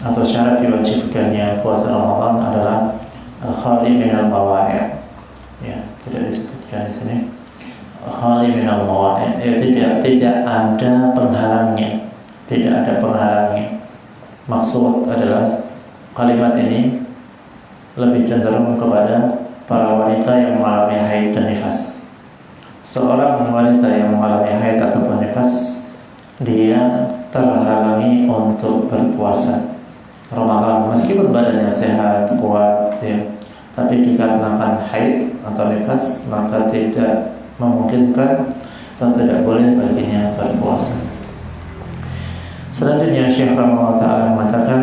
atau syarat diwajibkannya puasa Ramadan adalah khali minal mawani'. Ya, tidak disebutkan di sini. Khali minal mawani', tidak ada penghalangnya, tidak ada penghalangnya. Maksud adalah kalimat ini lebih cenderung kepada para wanita yang mengalami haid dan nifas. Seorang wanita yang mengalami haid ataupun nifas, dia terhalangi untuk berpuasa Ramadan meskipun badannya sehat, kuat, ya. Tapi dikarenakan haid atau nifas, maka tidak memungkinkan atau tidak boleh baginya berpuasa. Selanjutnya Syekh Rahimahullah Ta'ala mengatakan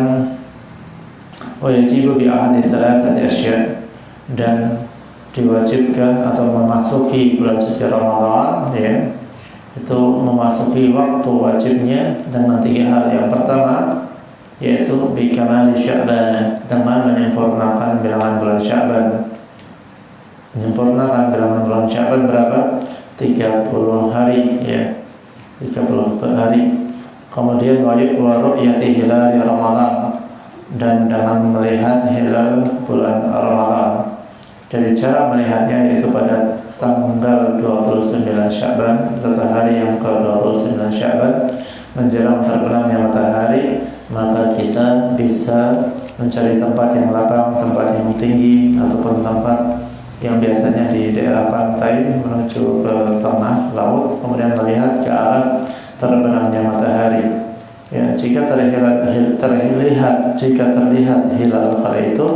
wa yajibu bi ahadi thalathati asya', dan diwajibkan atau memasuki bulan suci Ramadan, ya, itu memasuki waktu wajibnya dengan 3 hal. Yang pertama yaitu bi kamali Sya'ban, dengan menyempurnakan bilangan bulan Sya'ban. Menyempurnakan bilangan bulan Sya'ban berapa? 30 hari, ya. 30 hari. Kemudian wa ru'yati hilal Ramadan, dan dengan melihat hilal bulan Ramadan. Jadi cara melihatnya yaitu pada tanggal 29 Sya'ban atau hari yang ke-29 Sya'ban menjelang terbenamnya matahari, maka kita bisa mencari tempat yang lapang, tempat yang tinggi, ataupun tempat yang biasanya di daerah pantai menuju ke tengah laut, kemudian melihat ke arah terbenamnya matahari. Ya, jika terlihat hilal kala itu,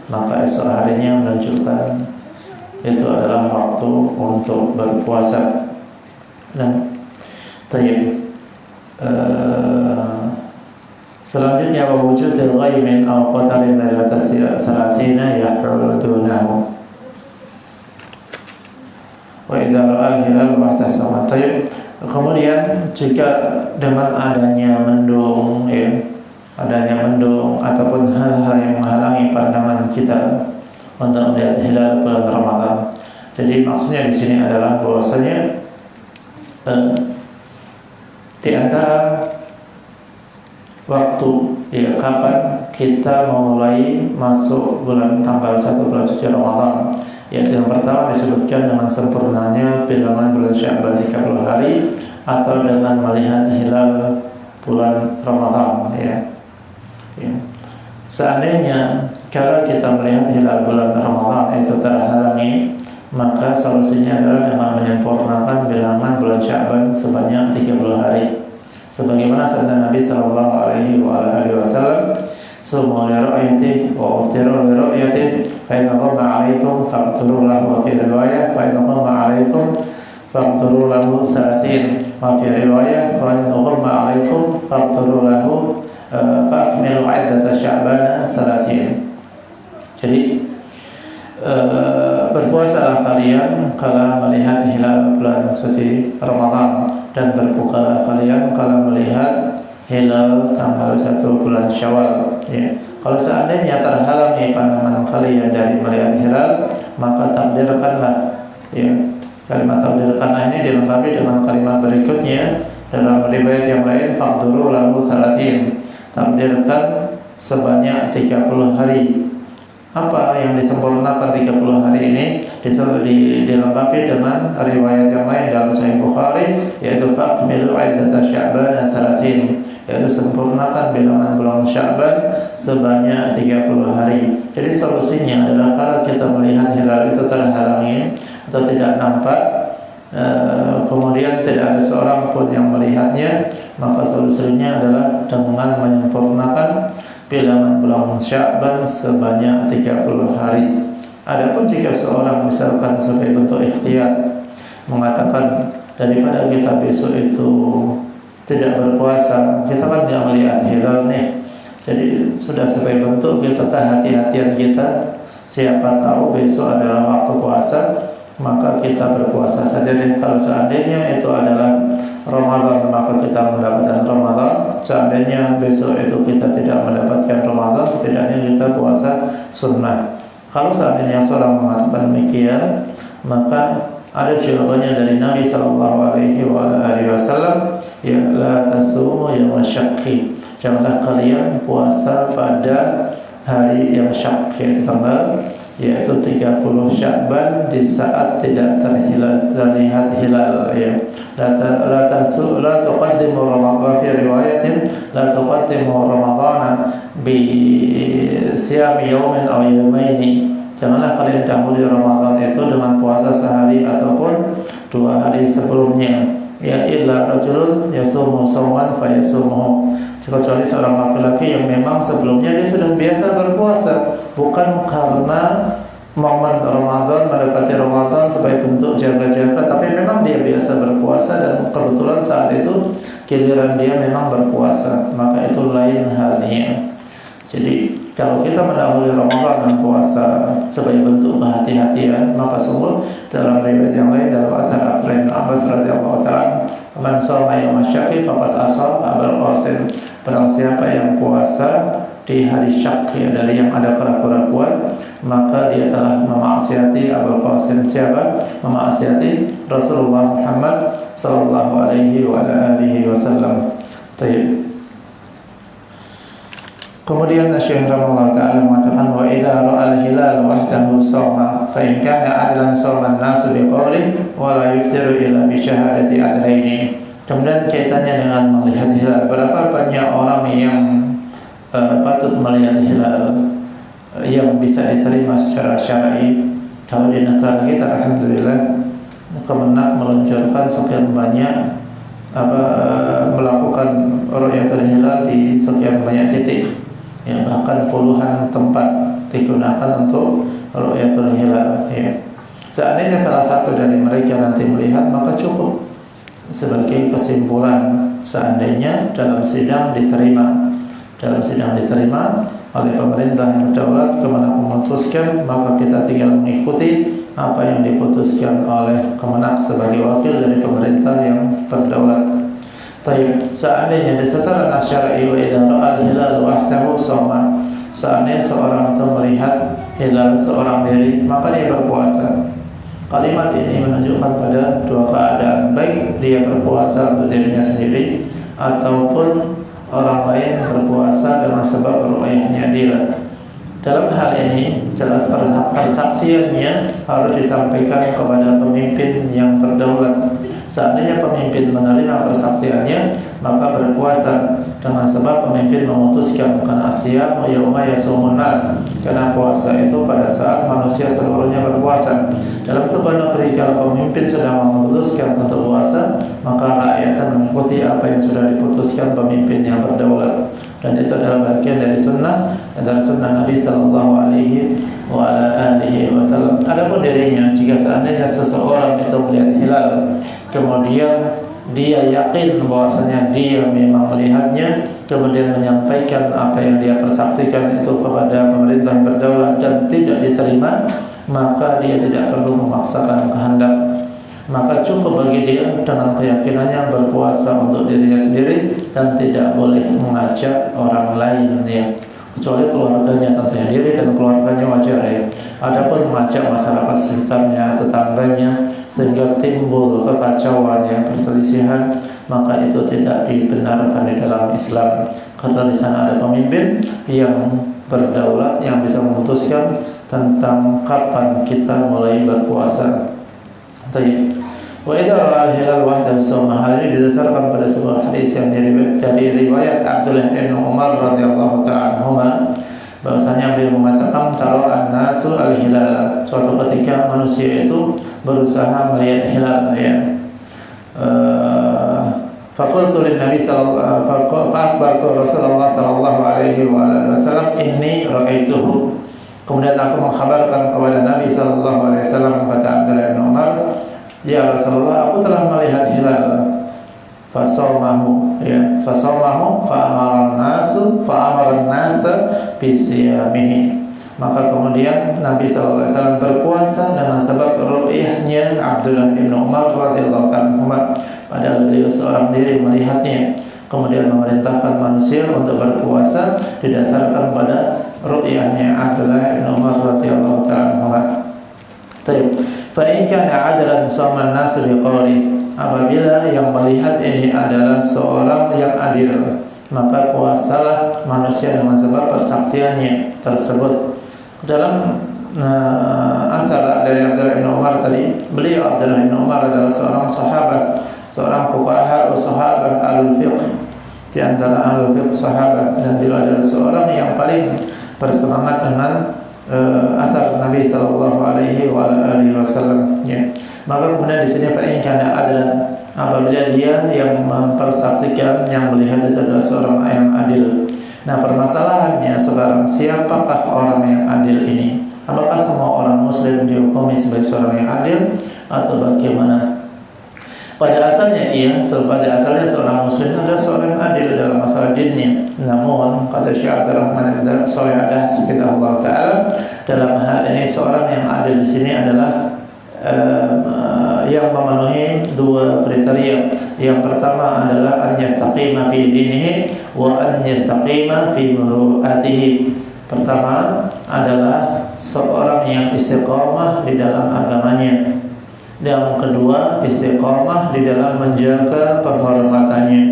maka esok harinya menunjukkan itu adalah waktu untuk berpuasa. Dan selanjutnya wujudul ghaimin aw qatarin lailatal 30 yahrudunahu wa idza ra'al hilal wahtasama. Kemudian jika dengan adanya mendung, ya, adanya mendung ataupun hal-hal yang menghalangi pandangan kita untuk melihat hilal bulan Ramadan. Jadi maksudnya di sini adalah bahwasanya di antara waktu, ya, kapan kita memulai masuk bulan tanggal 1 bulan suci Ramadan, yaitu yang pertama disebutkan dengan sempurnanya bilangan bulan Sya'ban 30 hari atau dengan melihat hilal bulan Ramadan, ya. Seandainya kalau kita melihat hilal bulan Ramadan itu terhalangi, maka solusinya adalah dengan menyempurnakan bilangan bulan Sya'ban sebanyak 30 hari. Sebagaimana sabda Nabi sallallahu alaihi wasallam, "Sumu li ru'yati wa uftiru li ru'yati, fa in ghamma 'alaikum faqturu lahu, wa fi riwayah fa in ghamma 'alaikum faqturu lahu 30, wa fi riwayah fa in ghamma 'alaikum faqturu lahu fa'akmilu 'iddata Sya'ban 30." Jadi berpuasalah kalian kala melihat hilal bulan suci Ramadan, dan berbukalah kalian kala melihat hilal tanggal 1 bulan Syawal, ya. Kalau seandainya terhalangi pandangan kalian dari melihat hilal, maka takdirkanlah, ya. Kalimat takdirkanlah ini dilengkapi dengan kalimat berikutnya dalam riwayat yang lain, faqduru lahu 30, takdirkan sebanyak 30 hari. Apa yang disempurnakan 30 hari ini dilengkapi dengan riwayat yang lain dalam Sahih Bukhari, yaitu fa'akmilu 'iddata Sya'ban 30, yaitu sempurnakan bilangan bulan Sya'ban sebanyak 30 hari. Jadi solusinya adalah kalau kita melihat hilal itu terhalangi atau tidak nampak, kemudian tidak ada seorang pun yang melihatnya, maka solusinya adalah dengan menyempurnakan bilangan bulan Sya'ban sebanyak 30 hari. Adapun jika seorang misalkan sebagai bentuk ikhtiyar mengatakan daripada kita besok itu tidak berpuasa, kita kan tidak melihat hilal nih, jadi sudah sebagai bentuk kita kehati-hatian kita, siapa tahu besok adalah waktu puasa, maka kita berpuasa saja deh. Kalau seandainya itu adalah Ramadan, maka kita mendapatkan Ramadan. Seandainya besok itu kita tidak mendapatkan Ramadan, setidaknya kita puasa sunnah. Kalau seandainya seorang mengatakan demikian, maka ada jawabannya dari Nabi sallallahu alaihi wasallam, ya la tasumu yaum syakki. janganlah kalian puasa pada hari yang syak, yaitu 30 Sya'ban di saat tidak terlihat hilal, ya. La tuqaddimu Ramadan, fi riwayatin la tuqaddimu Ramadana bi siyami yawmin aw yawmaini. Janganlah kalian dahului Ramadan itu dengan puasa sehari ataupun 2 hari sebelumnya. Ya illa rajulun yasumu sawman fayasumuhu, kecuali seorang laki-laki yang memang sebelumnya dia sudah biasa berpuasa, bukan karena momen Ramadan, mendekati Ramadan sebagai bentuk jaga-jaga, tapi memang dia biasa berpuasa dan kebetulan saat itu giliran dia memang berpuasa, maka itu lain halnya. Jadi kalau kita mendahului Ramadan dengan puasa sebagai bentuk kehati-hatian, maka sungguh dalam riwayat yang lain, dalam asar Abdullah bin Abbas radhiyallahu ta'ala, man shoma yaum syakki faqad asab Abul Qasim, barang siapa yang puasa di hari syak, ya, dari yang ada keraguan, maka dia telah memaksiati Abul Qasim. Siapa? Memaksiati Rasulullah Muhammad sallallahu alaihi wa alihi wasallam. Kemudian Syekh rahimahullah ta'ala mengatakan, wa idza ra'al hilal wahdahu shoma fa in kana adlan shoma an-nasu biqawli wa la yuftiru illa bi syahadati adlaini. Kemudian kaitannya dengan melihat hilal, berapa banyak orang yang patut melihat hilal yang bisa diterima secara syar'i. Kalau di negara kita alhamdulillah Kemenak meluncurkan sekian banyak melakukan ru'yatul hilal di sekian banyak titik, ya, bahkan puluhan tempat digunakan untuk ru'yatul hilal, ya. Seandainya salah satu dari mereka nanti melihat, maka cukup sebagai kesimpulan. Seandainya dalam sidang diterima oleh pemerintah yang berdaulat, Kemenak memutuskan, maka kita tinggal mengikuti apa yang diputuskan oleh Kemenak sebagai wakil dari pemerintah yang berdaulat. Taib, seandainya secara syar'i wa idza ra'al hilal wahdahu shoma, seandainya seorang itu melihat hilal seorang diri, maka dia berpuasa. Kalimat ini menunjukkan pada dua keadaan, baik dia berpuasa untuk dirinya sendiri ataupun orang lain berpuasa dengan sebab ru'yahnya dia. Dalam hal ini jelas persaksiannya harus disampaikan kepada pemimpin yang berdaulat. Seandainya pemimpin menerima persaksiannya, maka berpuasa dengan sebab pemimpin memutuskan, karena asyamu yauma yasumun nas, karena puasa itu pada saat manusia seluruhnya berpuasa. Dalam sebuah negeri kalau pemimpin sudah memutuskan untuk puasa, maka rakyat akan mengikuti apa yang sudah diputuskan pemimpin yang berdaulat. Dan itu adalah bagian dari sunnah Nabi sallallahu alaihi wa alihi wasallam. Adapun dirinya, jika seandainya seseorang itu melihat hilal, kemudian dia yakin bahwasanya dia memang melihatnya, kemudian menyampaikan apa yang dia persaksikan itu kepada pemerintah yang berdaulat dan tidak diterima, maka dia tidak perlu memaksakan kehendak. Maka cukup bagi dia dengan keyakinannya berpuasa untuk dirinya sendiri dan tidak boleh mengajak orang lain, ya, kecuali keluarganya, tentunya diri dan keluarganya wajar, ya. Adapun mengajak masyarakat sekitarnya, tetangganya, sehingga timbul kekacauan, ya, perselisihan, maka itu tidak dibenarkan di dalam Islam, karena di sana ada pemimpin yang berdaulat yang bisa memutuskan tentang kapan kita mulai berpuasa. Wa idza ra'al hilal wahdahu shoma, hal ini didasarkan pada sebuah hadis yang dari riwayat Abdullah bin Umar radhiyallahu ta'ala anhuma, bahwasanya beliau mengatakan, taro'an nasu al-hilal, suatu ketika manusia itu berusaha melihat hilal, ya. Faqultu lin Nabi sallallahu Rasulullah sallallahu alaihi wasallam inni ra'aituhu. Kemudian aku mengkhabarkan kepada Nabi sallallahu alaihi wasallam, kata Abdullah bin Umar, ya Rasulullah, aku telah melihat hilal. Fasomahu, ya, fasomahu fa'amaran nasa bisiyamihi. Maka kemudian Nabi sallallahu alaihi wasallam berpuasa dengan sebab ru'yahnya Abdullah bin Umar radhiyallahu anhu. Padahal beliau seorang diri melihatnya. Kemudian memerintahkan manusia untuk berpuasa didasarkan pada ru'yahnya Abdullah bin Umar radhiyallahu anhu. Baik. Fa in kana adlan shaman nas biqawli, apabila yang melihat ini adalah seorang yang adil, maka puasalah manusia dengan sebab persaksiannya tersebut. Dalam antara dari Abdullah bin Umar tadi, beliau Abdullah bin Umar adalah seorang sahabat, seorang fuqaha sahabat al-fiqh, di antara al-fiqh sahabat, dan beliau adalah seorang yang paling bersemangat dengan athar Nabi sallallahu alaihi wasallam. Ya. Maka kemudian di sini fa'in kana adlan, apabila dia yang mempersaksikan, yang melihat itu adalah seorang yang adil. Nah, permasalahannya sekarang, siapakah orang yang adil ini? Apakah semua orang muslim dihukumi sebagai seorang yang adil atau bagaimana? Pada asalnya seorang muslim adalah seorang yang adil dalam masalah dinnya. Namun kata Syekh Abdul Rahman bin Shalih Al-Hafidhahullah taala, dalam hal ini seorang yang adil di sini adalah yang memenuhi dua kriteria. Yang pertama adalah an yastaqima fi dinihi wa an yastaqima fi muru'atihi. Pertama adalah seorang yang istiqamah di dalam agamanya. Yang kedua, istiqamah di dalam menjaga penghormatannya.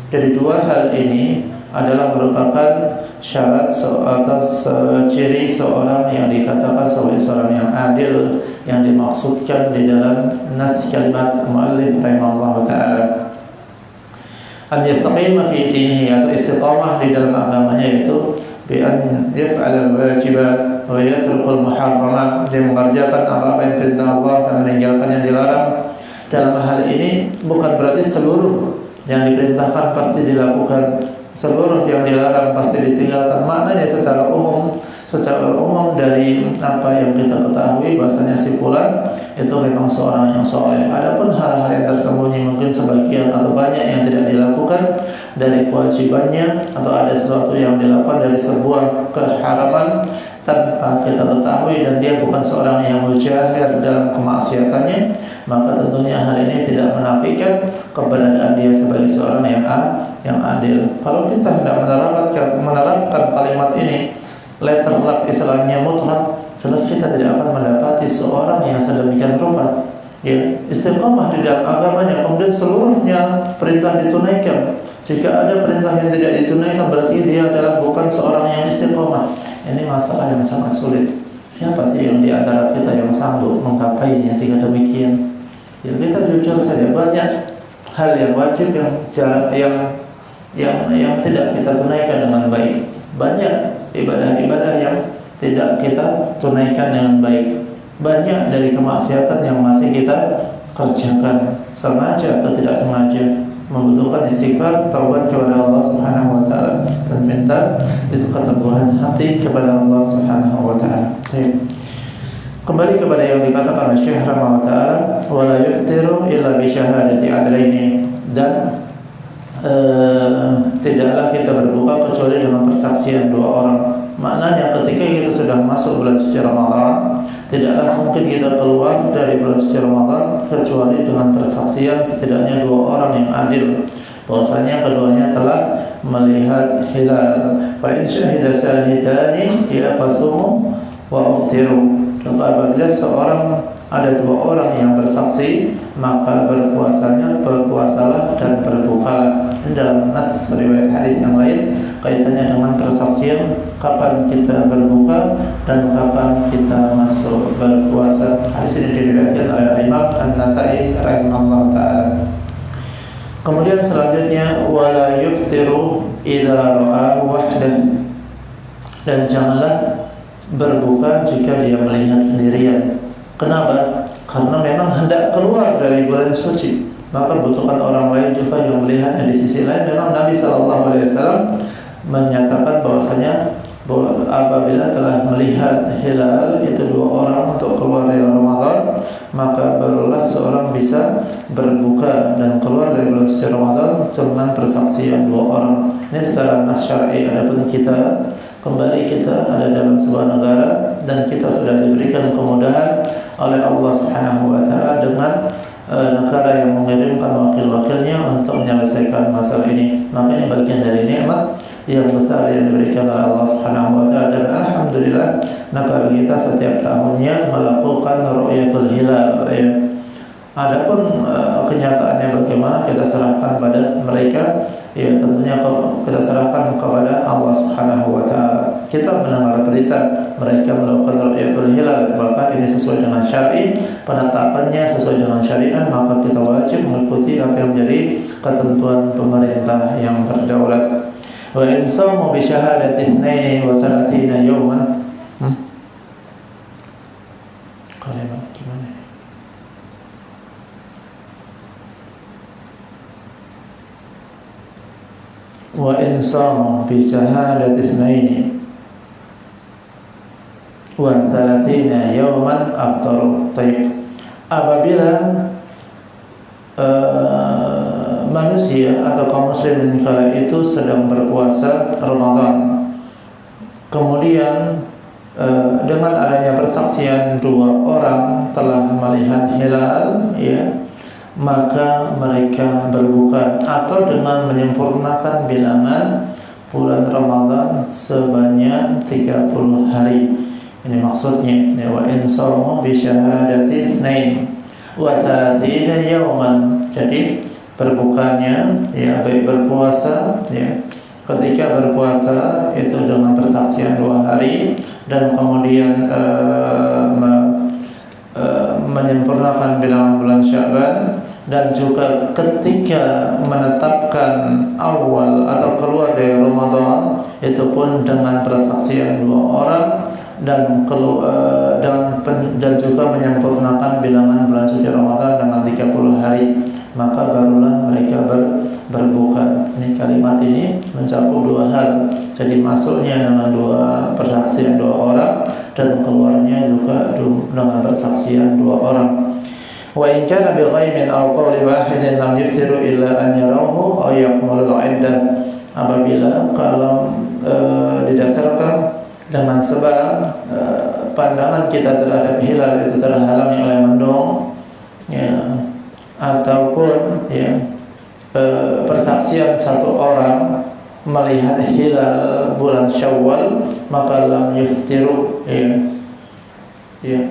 Jadi dua hal ini adalah merupakan syarat atas ciri seorang yang dikatakan sebagai seorang yang adil, yang dimaksudkan di dalam nas kalimat muallif rahimahullah taala. An yastaqima fi dinihi, atau istiqamah di dalam agamanya, itu bi an yaf'al al-wajibat wa yatrukul muharramat, dia mengerjakan apa-apa yang perintah Allah dan meninggalkan yang dilarang. Dalam hal ini bukan berarti seluruh yang diperintahkan pasti dilakukan, seluruh yang dilarang pasti ditinggalkan. Maknanya secara umum dari apa yang kita ketahui, bahasanya si fulan itu memang seorang yang soleh. Adapun hal-hal yang tersembunyi, mungkin sebagian atau banyak yang tidak dilakukan dari kewajibannya, atau ada sesuatu yang dilakukan dari sebuah keharaman tanpa kita ketahui, dan dia bukan seorang yang mujahir dalam kemaksiatannya, maka tentunya hal ini tidak menafikan keberadaan dia sebagai seorang yang adil. Kalau kita hendak menerapkan kalimat ini letter luck, istilahnya mutlak, jelas kita tidak akan mendapati seorang yang sedemikian rupa, ya, istiqamah di dalam agamanya, kemudian seluruhnya perintah ditunaikan. Jika ada perintah yang tidak ditunaikan, berarti dia adalah bukan seorang yang istiqamah. Ini masalah yang sangat sulit. Siapa sih yang di antara kita yang sanggup menggapainya jika demikian? Ya, kita jujur saja, banyak hal yang wajib yang tidak kita tunaikan dengan baik. Banyak ibadah-ibadah yang tidak kita tunaikan dengan baik. Banyak dari kemaksiatan yang masih kita kerjakan, sengaja atau tidak sengaja, membutuhkan istighfar, taubat kepada Allah Subhanahu wa taala, dan minta itu keteguhan hati kepada Allah Subhanahu wa taala. Kembali kepada yang dikatakan oleh Syekh Rahimahullah taala, wala yuftiru illa bi syahadati adlaini, dan tidaklah kita berbuka kecuali dengan persaksian dua orang. Maknanya ketika kita sudah masuk bulan suci Ramadan, tidaklah mungkin kita keluar dari bulan suci Ramadan kecuali dengan persaksian setidaknya dua orang yang adil, bahwasanya keduanya telah melihat hilal. Fa in syahida syahidani ya fasumu wa uftiru. Apabila ada dua orang yang bersaksi, maka berpuasalah dan berbukalah. Dalam nas riwayat hadis yang lain kaitannya dengan persaksian, kapan kita berbuka dan kapan kita masuk berpuasa. Hadis ini diriwayatkan oleh Imam An-Nasa'i rahimahullah taala. Kemudian selanjutnya, wala yuftiru idza ra'a wahdan, dan janganlah berbuka jika dia melihat sendirian. Kenapa? Karena memang hendak keluar dari bulan suci, maka butuhkan orang lain juga yang melihatnya. Di sisi lain, memang Nabi SAW menyatakan bahwasanya apabila telah melihat hilal itu dua orang untuk keluar dari Ramadan, maka barulah seorang bisa berbuka dan keluar dari bulan suci Ramadan dengan persaksian dua orang. Ini secara nas syar'i. Adapun kita ada dalam sebuah negara dan kita sudah diberikan kemudahan oleh Allah Subhanahu wa taala dengan negara yang mengirimkan wakil-wakilnya untuk menyelesaikan masalah ini. Maka ini bagian dari nikmat yang besar yang diberikan oleh Allah Subhanahu wa taala, dan alhamdulillah negara kita setiap tahunnya melakukan ru'yatul hilal, ya. Adapun kenyataannya bagaimana, kita serahkan pada mereka. Ya tentunya kita serahkan kepada Allah Subhanahu wa taala. Kita mendengar berita mereka melakukan ru'yatul hilal, maka ini sesuai dengan syar'i, penetapannya sesuai dengan syariat, maka kita wajib mengikuti apa yang menjadi ketentuan pemerintah yang berdaulat. Wa in samu bi syahadati 32 yawman. Kalimat gimana? Wa in samu bi syahadati 32 yawman aftaru. Apabila manusia atau kaum muslimin kala itu sedang berpuasa Ramadan, kemudian dengan adanya persaksian 2 orang telah melihat hilal, ya, maka mereka berbuka, atau dengan menyempurnakan bilangan bulan Ramadan sebanyak 30 hari. Ini maksudnya, ya, wa in shamu bi syahadati 32 yawman. Jadi berbukanya, ya, baik berpuasa, ya, ketika berpuasa itu dengan persaksian 2 hari, dan kemudian menyempurnakan bilangan bulan Sya'ban, dan juga ketika menetapkan awal atau keluar dari Ramadan itu pun dengan persaksian 2 orang, dan juga menyempurnakan bilangan bulan suci Ramadan dengan 30 hari, maka barulah mereka berbuka. Ini kalimat ini mencakup 2 hal. Jadi masuknya dengan 2 persaksian 2 orang, dan keluarnya juga dengan persaksian 2 orang. Wa in kana bi ghaimin aw qawli wahidin lam yaftiru illa an yarahu aw yakmulul 'iddah. Apabila kalau didasarkan dengan sebab pandangan kita terhadap hilal itu terhalangi oleh mendung, ya, ataupun, ya, persaksian 1 orang melihat hilal bulan Syawal, maka lam yaftiru, ya,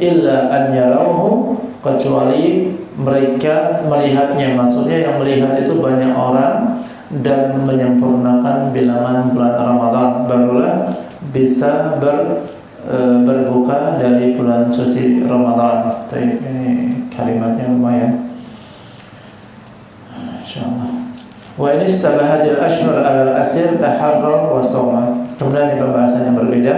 illa an yarauhu, kecuali mereka melihatnya. Maksudnya yang melihat itu banyak orang dan menyempurnakan bilangan bulan Ramadan, barulah bisa berbuka dari bulan suci Ramadan. Ini kalimatnya lumayan, insyaallah. Wa in istabahadil ashhur alal asir taharra wa shoma. Kemudian di pembahasan yang berbeda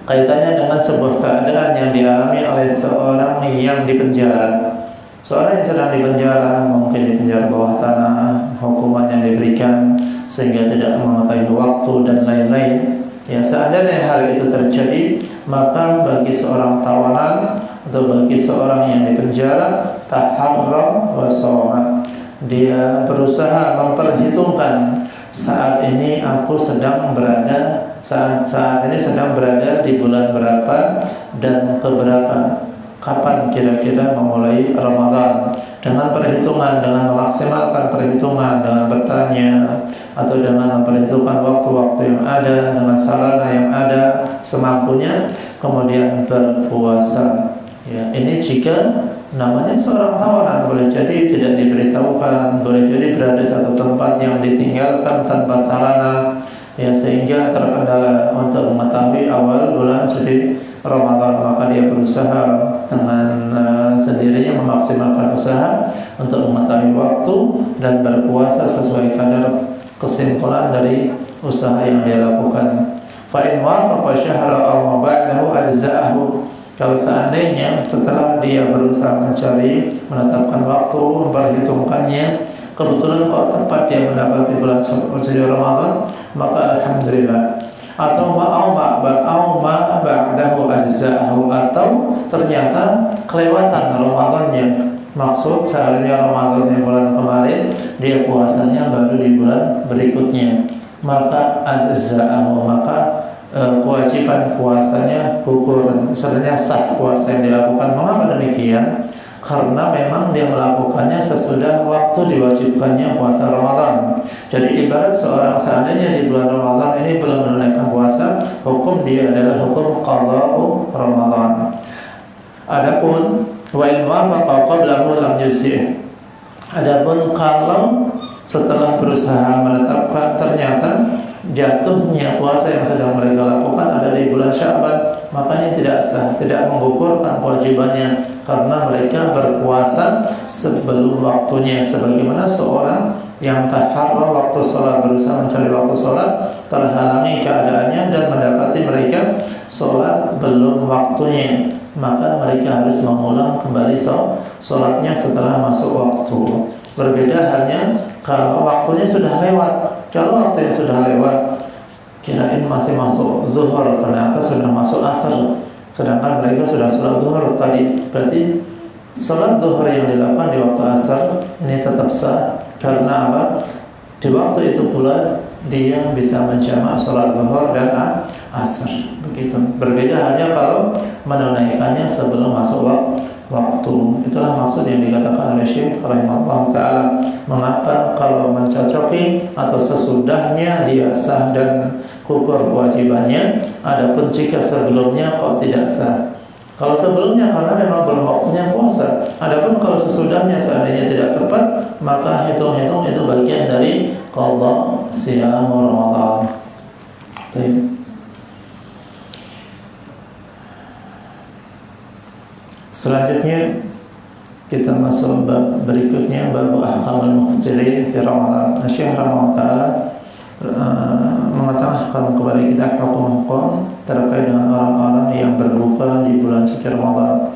kaitannya dengan sebuah keadaan yang dialami oleh seorang yang dipenjara. Seorang yang sedang dipenjara, mungkin dipenjara bawah tanah, hukuman yang diberikan sehingga tidak mengetahui waktu dan lain-lain. Ya, seandainya hal itu terjadi, maka bagi seorang tawanan atau bagi seorang yang dipenjara, taharra wa shoma, dia berusaha memperhitungkan saat ini aku sedang berada saat ini sedang berada di bulan berapa dan keberapa, kapan kira-kira memulai Ramadan, dengan perhitungan, dengan memaksimalkan perhitungan, dengan bertanya atau dengan memperhitungkan waktu-waktu yang ada dengan sarana yang ada semampunya, kemudian berpuasa. Ya, ini jika namanya seorang tawanan, boleh jadi tidak diberitahukan, boleh jadi berada satu tempat yang ditinggalkan tanpa sarana, ya, sehingga terkendala untuk mengetahui awal bulan suci Ramadan, maka dia berusaha dengan sendirinya memaksimalkan usaha untuk mengetahui waktu dan berpuasa sesuai kadar kesimpulan dari usaha yang dia lakukan. Fa in wafaqa syahra aw ma ba'dahu ajza'ahu. Kalau seandainya setelah dia berusaha mencari, menetapkan waktu, memperhitungkannya, kebetulan kok tepat dia mendapati bulan suci Ramadan, maka alhamdulillah. Atau ma ba'dahu ajza'ahu, atau ternyata kelewatan Ramadannya. Maksud seharusnya Ramadannya bulan kemarin, dia puasanya baru di bulan berikutnya, maka ajza'ahu, maka kewajiban puasanya gugur, sebenarnya sah puasa yang dilakukan. Mengapa demikian? Karena memang dia melakukannya sesudah waktu diwajibkannya puasa Ramadan. Jadi ibarat seorang seandainya di bulan Ramadan ini belum menunaikan puasa, hukum dia adalah hukum qada'u Ramadan. Adapun Wa in wafaqa qablahu lam yusih. Adapun kalau setelah berusaha menetapkan ternyata jatuhnya puasa yang sedang mereka lakukan ada di bulan Sya'ban, makanya tidak sah, tidak menggugurkan kewajibannya karena mereka berpuasa sebelum waktunya. Sebagaimana seorang yang taharra waktu sholat, berusaha mencari waktu sholat, terhalangi keadaannya dan mendapati mereka sholat belum waktunya, maka mereka harus mengulang kembali sholatnya setelah masuk waktu. Berbeda halnya kalau waktunya sudah lewat. Kalau waktunya sudah lewat, kirain masih masuk zuhur, ternyata sudah masuk asar, sedangkan mereka sudah sholat zuhur tadi. Berarti sholat zuhur yang dilakukan di waktu asar ini tetap sah. Karena apa? Di waktu itu pula dia bisa menjamak sholat zuhur dan asar. Begitu. Berbeda halnya kalau menunaikannya sebelum masuk waktu. Itulah maksud yang dikatakan oleh Syekh rahimahullah ta'ala. Mengapa kalau mencocoki atau sesudahnya dia sah dan gugur kewajibannya, adapun jika sebelumnya kok tidak sah. Kalau sebelumnya karena memang belum waktunya puasa, adapun kalau sesudahnya seandainya tidak tepat, maka hitung-hitung itu bagian dari qadha siyam Ramadan. Selanjutnya kita masuk bab berikutnya, bab ahkamul muftirin fi Ramadan. Syekh rahimahullah taala mengatakan kepada kita hukum-hukum terkait dengan orang-orang yang berbuka di bulan suci Ramadan.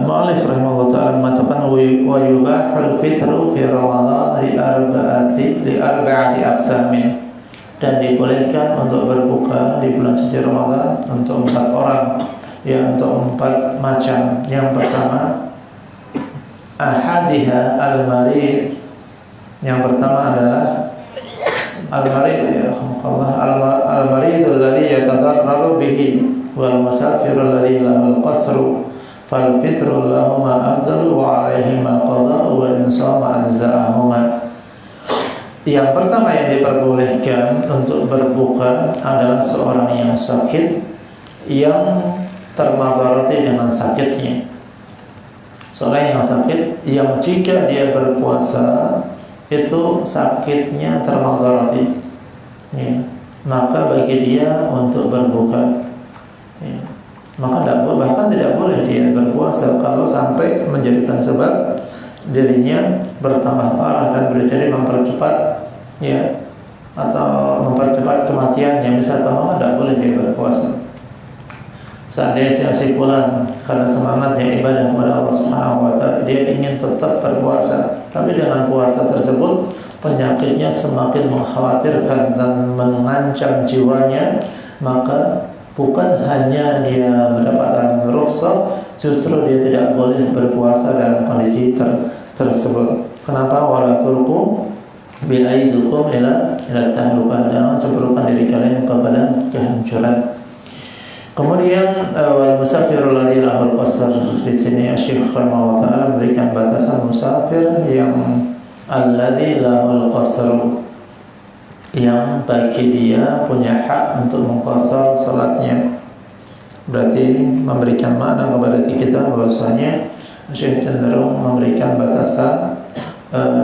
Mu'allif rahimahullah ta'ala mengatakan wa yubahul fitru fi Ramadan li arba'ati aqsamin, dan dibolehkan untuk berbuka di bulan suci Ramadan untuk 4 orang, ya, untuk 4 macam. Yang pertama ahadiha al-marid. Yang pertama adalah al-marid, ya al-maridul ladzi yatadarraru bihi wal musafirul ladzi lahu al-qasru fal fitru lahuma afdalu wa alaihim al-qada'u wa in shama ajza'ahuma. Yang pertama yang diperbolehkan untuk berbuka adalah seorang yang sakit yang termadarati dengan sakitnya. Seorang yang sakit yang jika dia berpuasa itu sakitnya termadarati, ya, maka bagi dia untuk berbuka, ya, maka bahkan tidak boleh dia berpuasa kalau sampai menjadikan sebab dirinya bertambah parah dan boleh jadi mempercepat, ya, atau mempercepat kematiannya. Misalkan maka tidak boleh dia berpuasa. Seandainya si fulan karena semangatnya ibadah kepada Allah Subhanahu wa taala, dia ingin tetap berpuasa, tapi dengan puasa tersebut penyakitnya semakin mengkhawatirkan dan mengancam jiwanya, maka bukan hanya dia mendapatkan rukhsah, justru dia tidak boleh berpuasa dalam kondisi tersebut. Kenapa? Wala tulqu bi aydikum ila tahlukah, jangan ceburkan diri kalian kepada kehancuran. Kemudian wal musafirul ladzi lahul qasr, di sini Syekh rahimahullah taala memberikan batasan musafir yang alladzi lahul qasr, yang bagi dia punya hak untuk mengqasar salatnya. Berarti memberikan makna kepada kita bahwasanya Syekh cenderung memberikan batasan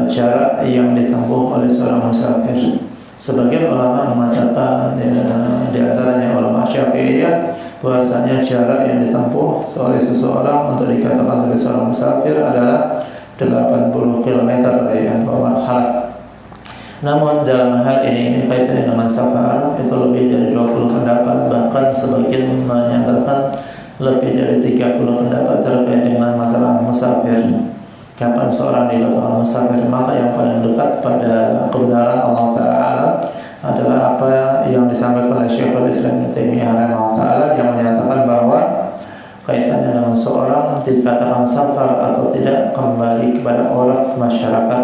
jarak yang ditempuh oleh seorang musafir. Sebagian ulama mengatakan, di antaranya ulama Syafi'iyah, bahwasanya jarak yang ditempuh oleh seseorang untuk dikatakan sebagai seorang musafir adalah 80 km, ya, marhalah. Namun dalam hal ini kaitannya dengan safar itu lebih dari 20 pendapat, bahkan sebagian menyatakan lebih dari 30 pendapat terkait dengan masalah musafir. Kapan seorang dikatakan musafir? Maka yang paling dekat pada kebenaran Allah Ta'ala adalah apa yang disampaikan oleh Syekhul Islam Ibnu Taimiyah Ta'ala, yang menyatakan bahwa kaitannya dengan seorang dikatakan safar atau tidak kembali kepada orang masyarakat.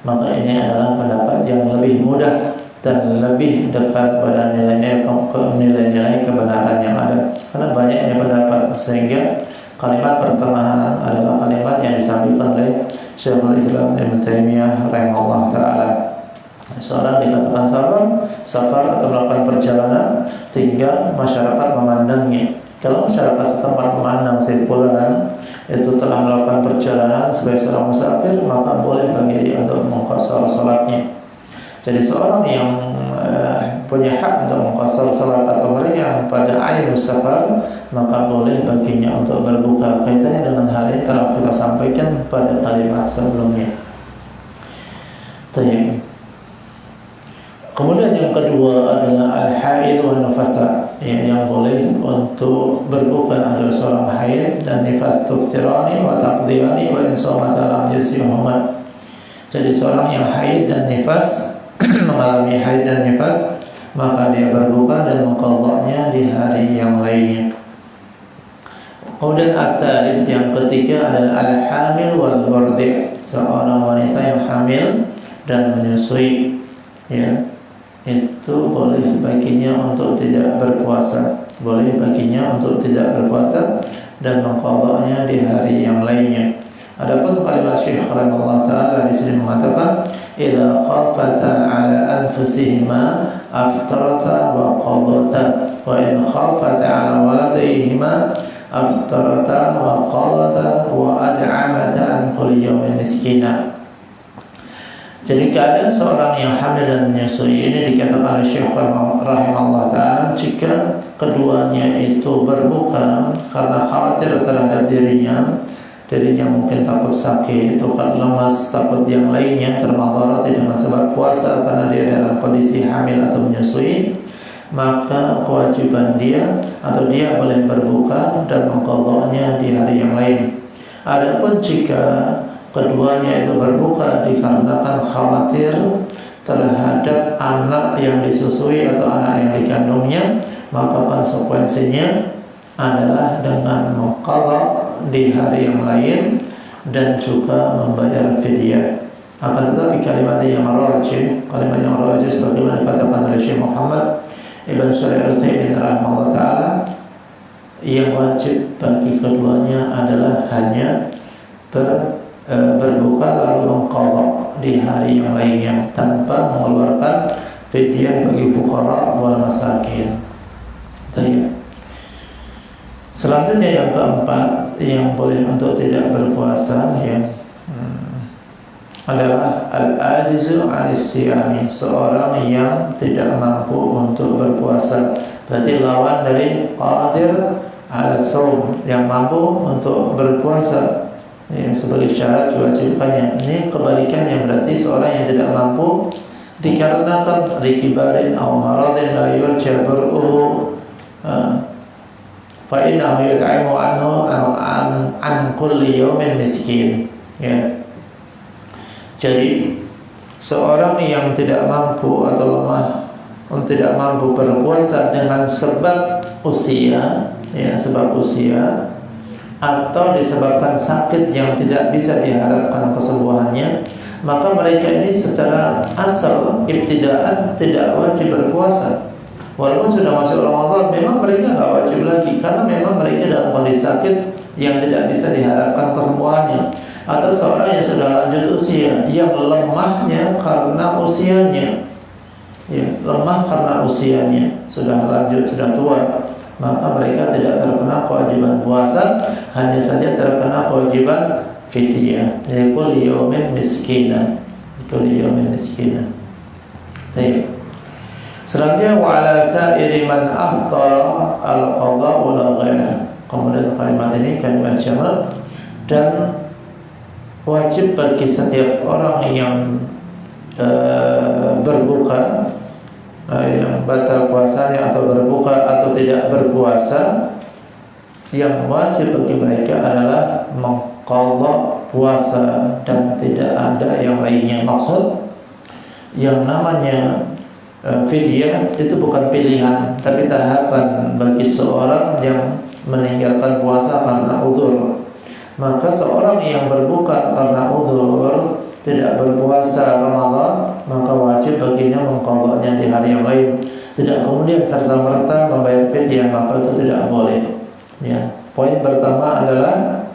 Maka ini adalah pendapat yang lebih mudah dan lebih dekat pada nilai-nilai kebenaran yang ada. Karena banyaknya pendapat, sehingga kalimat pertengahan adalah kalimat yang disampaikan oleh Syekhul Islam Ibnu Taimiyah rahimahullah taala. Seorang dikatakan safar atau melakukan perjalanan, tinggal masyarakat memandangnya. Kalau masyarakat setempat memandang si fulan itu telah melakukan perjalanan sebagai seorang musafir, maka boleh bagi dia untuk mengqashar salatnya. Jadi seorang yang punya hak untuk mengqashar salat atau meriang pada ainus safar, maka boleh baginya untuk berbuka. Kaitannya dengan hal ini telah kita sampaikan pada kalimat sebelumnya. Baik. Kemudian yang kedua adalah al-haid wa nufasa, yang boleh untuk berbuka antara seorang haid dan nifas, tuftirani wa taqdiyani wa insomata lam yusihuma. Jadi seorang yang haid dan nifas mengalami haid dan nifas, maka dia berbuka dan mengqadha'nya di hari yang lainnya. Kemudian at-thalits, yang ketiga adalah al-hamil wal wardi', seorang wanita yang hamil dan menyusui, ya, itu boleh baginya untuk tidak berpuasa, boleh baginya untuk tidak berpuasa dan mengqadha'nya di hari yang lainnya. Adapun kalimat Syekh rahimahullah taala di sini mengatakan idza khafata ala anfusihima aftarata wa qadata wa in khafata ala waladihima aftarata wa qadata wa ad'amata an kulli yawmin miskina. Jadi keadaan seorang yang hamil dan menyusui ini dikatakan oleh Syekh rahimahullah taala jika keduanya itu berbuka karena khawatir terhadap dirinya mungkin takut sakit, takut lemas, takut yang lainnya termadarati dengan sebab puasa karena dia dalam kondisi hamil atau menyusui, maka kewajiban dia atau dia boleh berbuka dan mengqadha'nya di hari yang lain. Adapun jika keduanya itu berbuka dikarenakan khawatir terhadap anak yang disusui atau anak yang dikandungnya, maka konsekuensinya adalah dengan mengqadha' di hari yang lain dan juga membayar fidyah. Akan tetapi kalimat yang rajih sebagaimana dikatakan oleh Syekh Muhammad Ibn Shalih Al-Utsaimin rahimahullah taala, yang wajib bagi keduanya adalah hanya berbuka lalu mengqadha' di hari yang lainnya tanpa mengeluarkan fidyah bagi fuqara wal masakin. Selanjutnya yang keempat yang boleh untuk tidak berpuasa adalah al-ajizu 'anis siyami, seorang yang tidak mampu untuk berpuasa. Berarti lawan dari qadir 'ala shaum, yang mampu untuk berpuasa, sebagai syarat diwajibkannya. Ini kebalikannya, berarti seorang yang tidak mampu dikarenakan likibarin aw maradin la yurja bur'uhu fa innahu yut'imu anhu an kulli yawmin miskin, ya. Jadi seorang yang tidak mampu atau lemah, tidak mampu berpuasa dengan sebab usia, ya, sebab usia atau disebabkan sakit yang tidak bisa diharapkan kesembuhannya, maka mereka ini secara asal ibtidaan tidak wajib berpuasa. Walaupun sudah masuk Ramadan, memang mereka nggak wajib lagi karena memang mereka dalam kondisi sakit yang tidak bisa diharapkan kesembuhannya. Atau seorang yang sudah lanjut usia, yang lemahnya karena usianya, ya, lemah karena usianya, sudah lanjut, sudah tua, maka mereka tidak terkena kewajiban puasa, hanya saja terkena kewajiban fidyah. Jadi kulli yawmin miskina, kulli yawmin miskina. Baik. Selanjutnya wa ala sa'iri man aftara al-qada'u la ghair. Kemudian kalimat ini kalimat jamak, dan wajib bagi setiap orang yang berbuka, yang batal puasanya atau berbuka atau tidak berpuasa, yang wajib bagi mereka adalah mengqadha puasa dan tidak ada yang lainnya. Maksud yang namanya fidyah itu bukan pilihan, tapi tahapan bagi seorang yang meninggalkan puasa karena udzur. Maka seorang yang berbuka karena udzur, tidak berpuasa Ramadan, maka wajib baginya mengqadha'nya di hari yang lain. Tidak kemudian serta-merta membayar fidyah, maka itu tidak boleh. Ya. Poin pertama adalah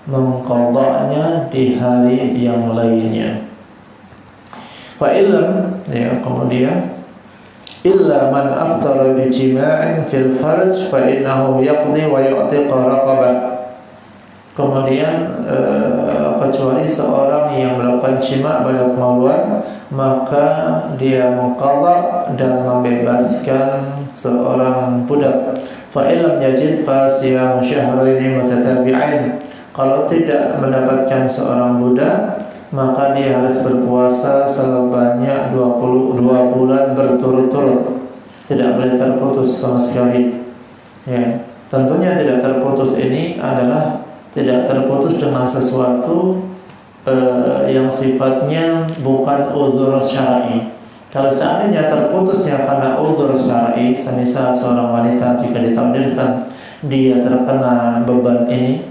mengqadha'nya di hari yang lainnya. Fa illam, ya, kemudian illa man aftara bi jima'in fil farj fa innahu yaqdi wa yu'tiqu raqabah. Kemudian kecuali seorang yang melakukan jima' pada kemaluan, maka dia mengqadha dan membebaskan seorang budak. Fa illam yajid fa siyamu syahrayn mutatabi'ain. Kalau tidak mendapatkan seorang budak, maka dia harus berpuasa sebanyak 22 bulan berturut-turut. Tidak boleh terputus sama sekali. Ya, tentunya tidak terputus ini adalah tidak terputus dengan sesuatu yang sifatnya bukan uzur syar'i. Kalau seandainya terputusnya karena uzur syar'i, semisal seorang wanita jika ditakdirkan dia terkena beban ini,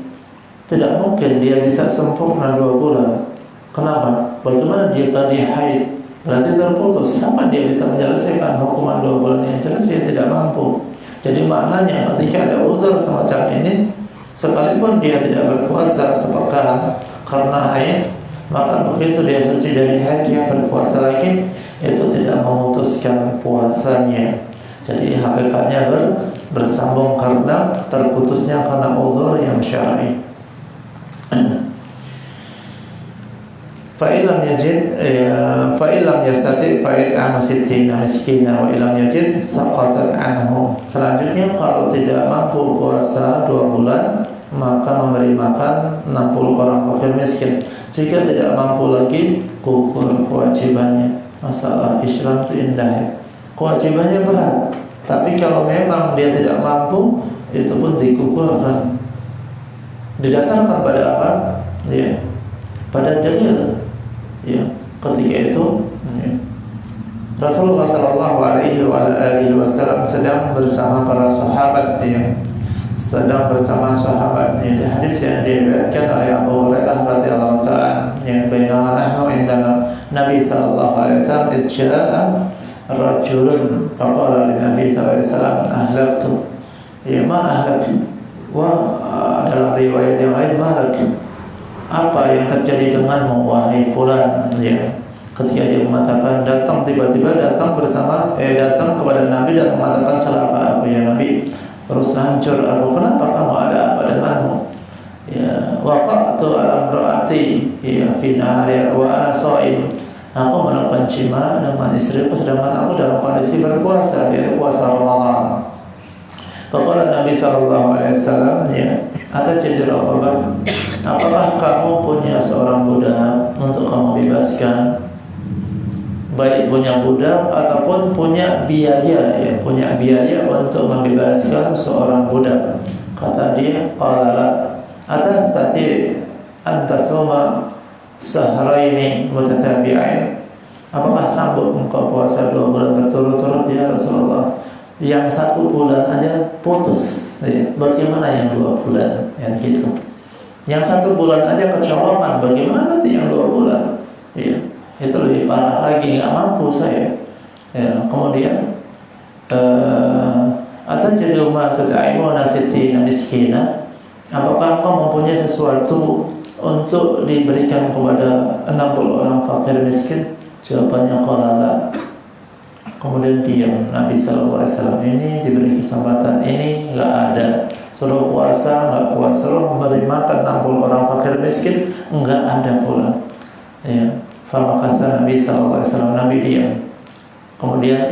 tidak mungkin dia bisa sempurna 2 bulan. Kenapa? Bagaimana jika dia haid? Berarti terputus. Kapan dia bisa menyelesaikan hukuman 2 bulan yang jelas dia tidak mampu. Jadi maknanya ketika ada uzur semacam ini, sekalipun dia tidak berpuasa sepekan karena haid, maka begitu dia suci dari haid dia berpuasa lagi, itu tidak memutuskan puasanya. Jadi hakikatnya bersambung karena terputusnya karena uzur yang syar'i. Fa'ilam yajid fa'ilam yastati fa'id'amu sittina miskina wa ilam yajid saqatat anhu. Selanjutnya kalau tidak mampu puasa 2 bulan, maka memberi makan 60 orang fakir miskin. Jika tidak mampu lagi, gugur kewajibannya. Masalah Islam itu indah ya. Kewajibannya berat, tapi kalau memang dia tidak mampu, itu pun digugurkan. Didasarkan pada apa? Ya, pada dalil. Ya, ketika itu Rasulullah sallallahu alaihi wasallam sedang bersama para sahabat, sedang bersama sahabat. Hadis yang diriwayatkan oleh Abu Hurairah radhiyallahu ta'ala, yang bainama nahnu indana Nabi sallallahu alaihi wasallam idja'a rajulun faqala li Nabi sallallahu alaihi wasallam ahlaktu. Ya, ma ahlaktu. Wa dalam riwayat yang lain malak. Apa yang terjadi denganmu wahai fulan? Ya, ketika dia mengatakan datang, tiba-tiba datang kepada Nabi dan mengatakan celaka aku ya Nabi, terus hancur aku. Kenapa kamu, ada apa denganmu? Ya, waqa'tu ala imraati ya fi nahari wa ana shaim. Aku melakukan jima dengan istriku sedangkan aku dalam kondisi berpuasa, yaitu puasa Ramadan. Faqala Nabi sallallahu alaihi wasallam, ya, atajidu raqabah, apakah kamu punya seorang budak untuk kamu bebaskan? Baik punya budak ataupun punya biaya, ya, punya biaya untuk membebaskan seorang budak. Kata dia, qala la atastati an tasuma sahraini mutatabi'ain. Apakah sanggup engkau puasa 2 bulan berturut-turut ya Rasulullah? Yang 1 bulan aja putus, ya. Bagaimana yang 2 bulan? Yang gitu. Yang 1 bulan aja kecolongan, bagaimana nanti yang 2 bulan? Ya, itu lebih parah lagi, nggak mampu saya. Ya, kemudian atajidu ma tut'imuna sittina miskina. Apakah engkau mempunyai sesuatu untuk diberikan kepada 60 orang fakir miskin? Jawabannya qala la. Kemudian diam. Nabi sallallahu alaihi wasallam ini diberi kesempatan ini, nggak ada. Suruh puasa nggak puasa, suruh memberi makan 60 orang fakir miskin, nggak ada pula. Ya, fa kata Nabi sallallahu alaihi wasallam, Nabi diam. Kemudian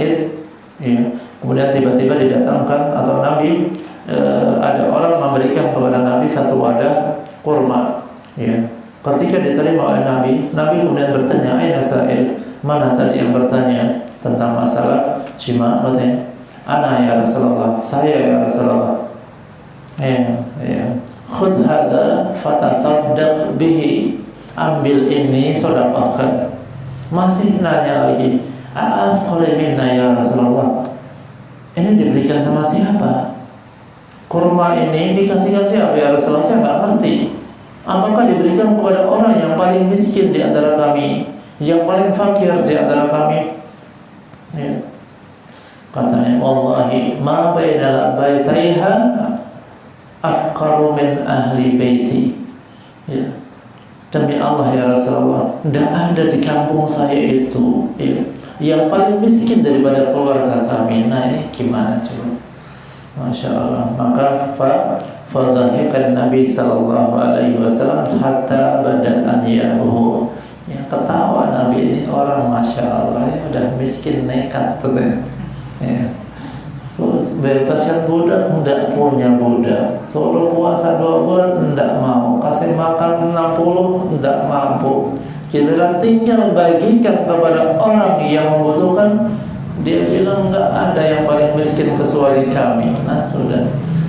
ya, kemudian tiba-tiba didatangkan atau Nabi ada orang memberikan kepada Nabi 1 wadah kurma. Ya, ketika diterima oleh Nabi, Nabi kemudian bertanya, aina sa'il, mana tadi yang bertanya tentang masalah jima? Katanya, ana ya Rasulullah, saya ya Rasulullah. Ya. Khudh hadza fatasaddaq bihi, ambil ini sedekahkan. Masih nanya lagi, afqara minna ya Rasulullah, ini diberikan sama siapa? Kurma ini dikasihkan siapa ya Rasulullah? Saya nggak ngerti. Apakah diberikan kepada orang yang paling miskin di antara kami, yang paling fakir di antara kami? Ya. Katanya, wallahi ma baina labaitaiha afqaru min ahli baiti. Ya. Demi Allah ya Rasulullah, tidak ada di kampung saya itu, ya, yang paling miskin daripada keluarga kami. Nah ini gimana coba? Masya Allah. Maka fadhahikan Nabi sallallahu alaihi wasallam hatta badat anyabuhu. Ya, ketawa Nabi ini orang Masya Allah ya, udah miskin nekat tuh ya. Bebaskan budak, tidak punya budak. Suruh puasa 2 bulan, tidak mau. Kasih makan 60, tidak mampu. Giliran tinggal bagikan kepada orang yang membutuhkan, dia bilang nggak ada yang paling miskin kecuali kami. Nah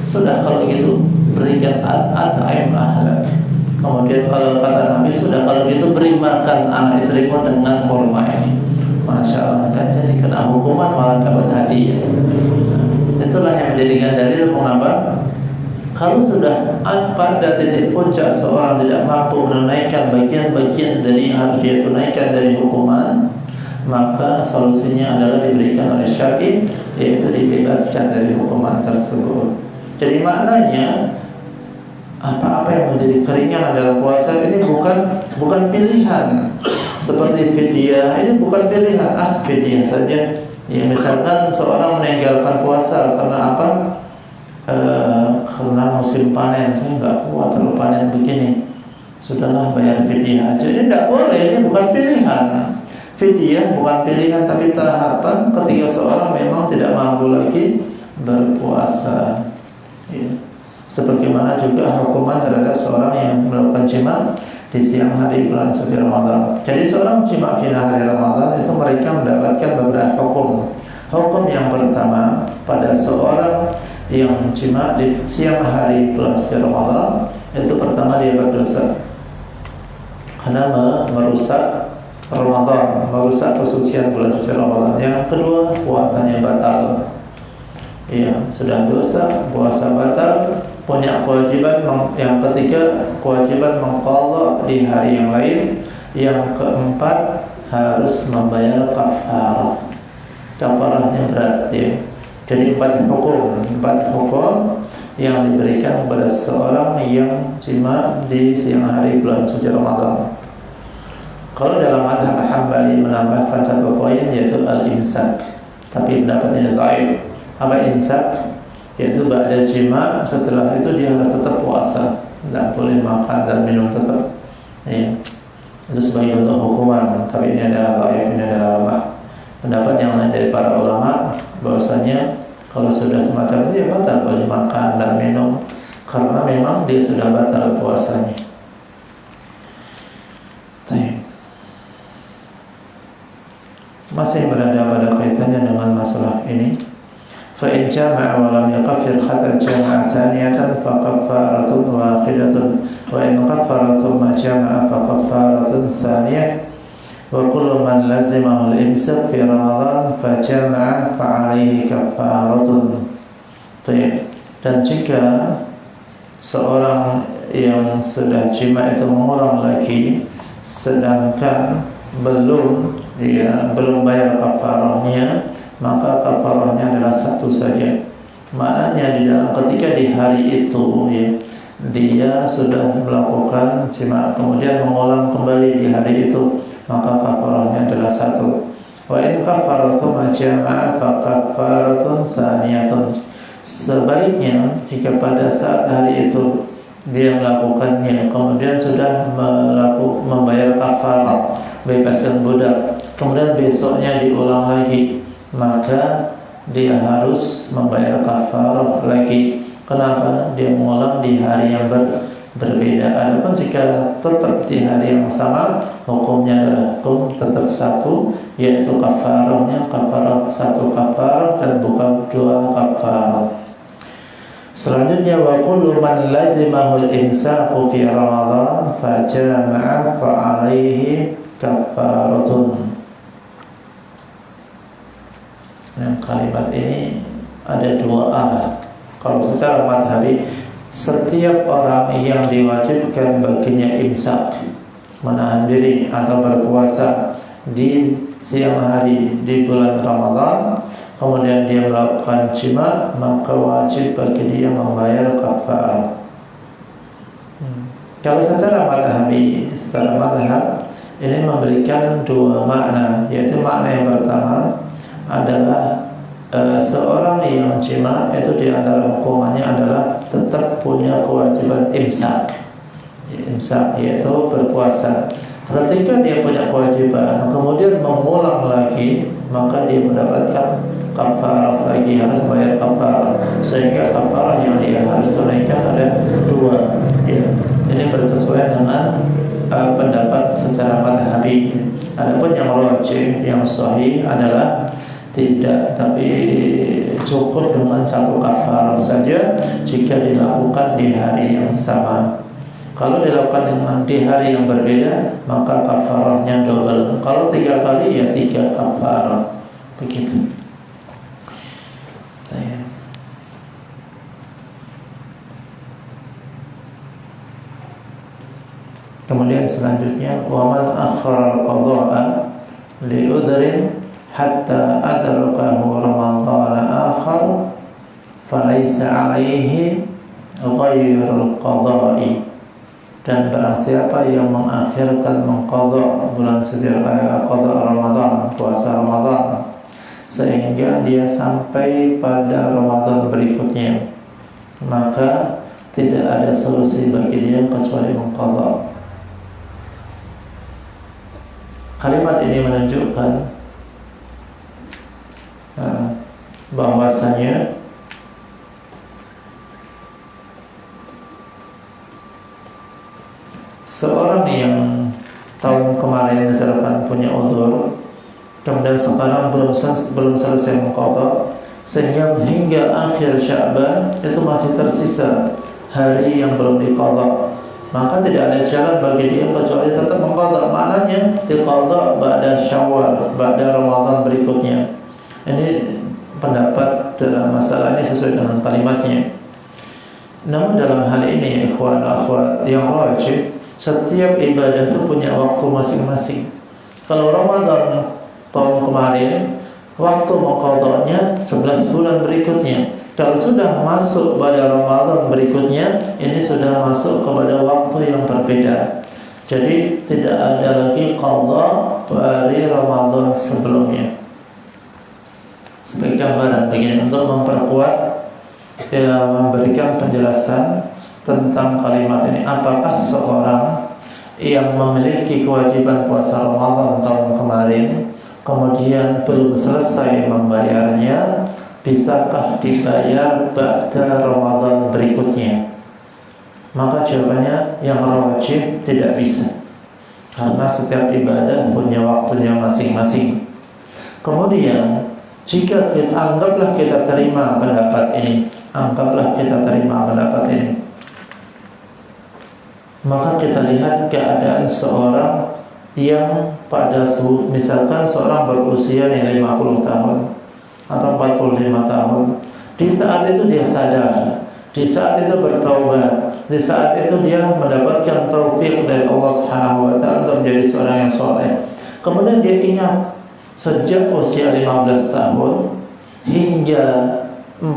sudah kalau gitu berikan at'im ahlak. Kemudian kalau kata Nabi, sudah kalau gitu beri makan anak istrimu dengan kurma ini. Masya Allah, kan jadi kena hukuman malah dapat hadiah. Itulah yang menjadikan dalil mengapa kalau sudah pada titik puncak seorang tidak mampu menunaikan bagian-bagian dari yang harus dia tunaikan dari hukuman, maka solusinya adalah diberikan oleh syar'i, yaitu dibebaskan dari hukuman tersebut. Jadi maknanya apa-apa yang menjadi keringanan dalam puasa ini bukan pilihan. Seperti fidyah ini bukan pilihan, fidyah saja. Ya, misalkan seorang meninggalkan puasa karena apa? Karena musim panen, saya nggak kuat kalau panen begini. Sudahlah bayar fidyah aja. Ini tidak boleh, ini bukan pilihan. Fidyah bukan pilihan, tapi tahapan ketika seorang memang tidak mampu lagi berpuasa. Ya. Sebagaimana juga hukuman terhadap seorang yang melakukan jima di siang hari bulan suci Ramadan. Jadi seorang jima di hari Ramadan itu mereka mendapatkan beberapa hukum. Hukum yang pertama, pada seorang yang jima di siang hari bulan suci Ramadan, itu pertama dia berdosa karena merusak Ramadan, merusak kesucian bulan suci Ramadan. Yang kedua, puasanya batal. Ya, sudah dosa, puasa batal. Punya kewajiban yang ketiga, kewajiban mengqadha di hari yang lain. Yang keempat, harus membayar kafarah. Kafarahnya berat ya. Jadi 4 hukum yang diberikan kepada seorang yang jima di siang hari bulan suci Ramadan. Kalau dalam mazhab Hambali menambahkan 1 poin, yaitu al-imsak, tapi pendapatnya dhaif. Apa imsak? Yaitu ba'da jima, setelah itu dia harus tetap puasa, tidak boleh makan dan minum tetap. Ya. Itu sebagai bentuk hukuman, tapi ini adalah dhaif, ini adalah pendapat yang lain dari para ulama, bahwasanya kalau sudah semacam itu ya batal boleh makan dan minum, karena memang dia sudah batal puasanya. Masih berada pada kaitannya dengan masalah ini. فإن جامع ولم يكفر حتى جامع ثانية فكفارة واحدة وإن كفر ثم جامع فكفارة ثانية وكل من لزمه الإمساك في رمضان فجامع فعليه كفارة. Dan jika seorang yang sudah jima itu mengulang lagi sedangkan belum bayar kafarahnya, maka kafarahnya adalah 1 saja. Maknanya di dalam ketika di hari itu ya, dia sudah melakukan jima kemudian mengulang kembali di hari itu, maka kafarahnya adalah 1. Wa in kafara tsumma jama'a fa kafaratun tsaniyatun. Sebaliknya, jika pada saat hari itu dia melakukannya kemudian sudah membayar kafarah, bebaskan budak, kemudian besoknya diulang lagi, maka dia harus membayar kafarah lagi. Kenapa? Dia mengulang di hari yang berbeda. Adapun jika tetap di hari yang sama, hukumnya adalah hukum tetap 1, yaitu kafarahnya kafarah 1 kafarah dan bukan 2 kafarah. Selanjutnya, wa kullu man lazimahul imsaku fi Ramadan fa jama'a fa alaihi kafaratun. Nah, kalimat ini ada 2 arah. Kalau secara madhabi, setiap orang yang diwajibkan baginya imsak, menahan diri atau berpuasa di siang hari di bulan Ramadan, kemudian dia melakukan jima, maka wajib bagi dia membayar kafarah. Kalau secara madhab ini memberikan dua makna, yaitu makna yang pertama adalah seorang yang jima itu di antara hukumannya adalah tetap punya kewajiban imsak, yaitu berpuasa. Ketika dia punya kewajiban kemudian mengulang lagi, maka dia mendapatkan kafarah lagi, harus bayar kafarah, sehingga kafarah yang dia harus tunaikan ada dua. Ya, ini bersesuaian dengan pendapat secara madhabi. Adapun yang rajih, yang sahih adalah tidak, tapi cukup dengan satu kafarah saja jika dilakukan di hari yang sama. Kalau dilakukan dengan di hari yang berbeda, maka kafarahnya double. Kalau 3 kali ya 3 kafarah. Begitu. Kemudian selanjutnya, wa man akhara al-qada'a li udhrin hatta adrakahu ramadhana akhar falaysa 'alaihi ghairul qada'i. Dan barang siapa yang mengakhirkan mengqadha bulan suci qadha Ramadan, puasa Ramadan, sehingga dia sampai pada Ramadan berikutnya, maka tidak ada solusi bagi dia kecuali mengqadha. Kalimat ini menunjukkan bahwasanya seorang yang tahun kemarin misalkan punya udhur, kemudian sekarang belum selesai mengqadha, sehingga hingga akhir Sya'ban itu masih tersisa hari yang belum diqadha, maka tidak ada jalan bagi dia kecuali tetap mengqadha. Maknanya diqadha ba'da Syawal, ba'da Ramadan berikutnya. Ini pendapat dalam masalah ini sesuai dengan kalimatnya. Namun dalam hal ini, ikhwan akhwat, yang wajib, setiap ibadah itu punya waktu masing-masing. Kalau Ramadan tahun kemarin, waktu mengqadhanya 11 bulan berikutnya. Kalau sudah masuk pada Ramadan berikutnya, ini sudah masuk kepada waktu yang berbeda. Jadi tidak ada lagi qadha dari Ramadan sebelumnya. Sebagai gambaran begini, untuk memperkuat, memberikan penjelasan tentang kalimat ini. Apakah seorang yang memiliki kewajiban puasa Ramadan tahun kemarin kemudian belum selesai membayarnya, bisakah dibayar ba'da Ramadan berikutnya? Maka jawabannya yang rajih tidak bisa, karena setiap ibadah punya waktunya masing-masing. Kemudian jika anggaplah kita terima pendapat ini, maka kita lihat keadaan seorang yang pada misalkan seorang berusia 50 tahun atau 45 tahun. Di saat itu dia sadar, di saat itu bertaubat, di saat itu dia mendapatkan taufik dari Allah Subhanahu wa taala untuk menjadi seorang yang soleh. Kemudian dia ingat sejak usia 15 tahun hingga 45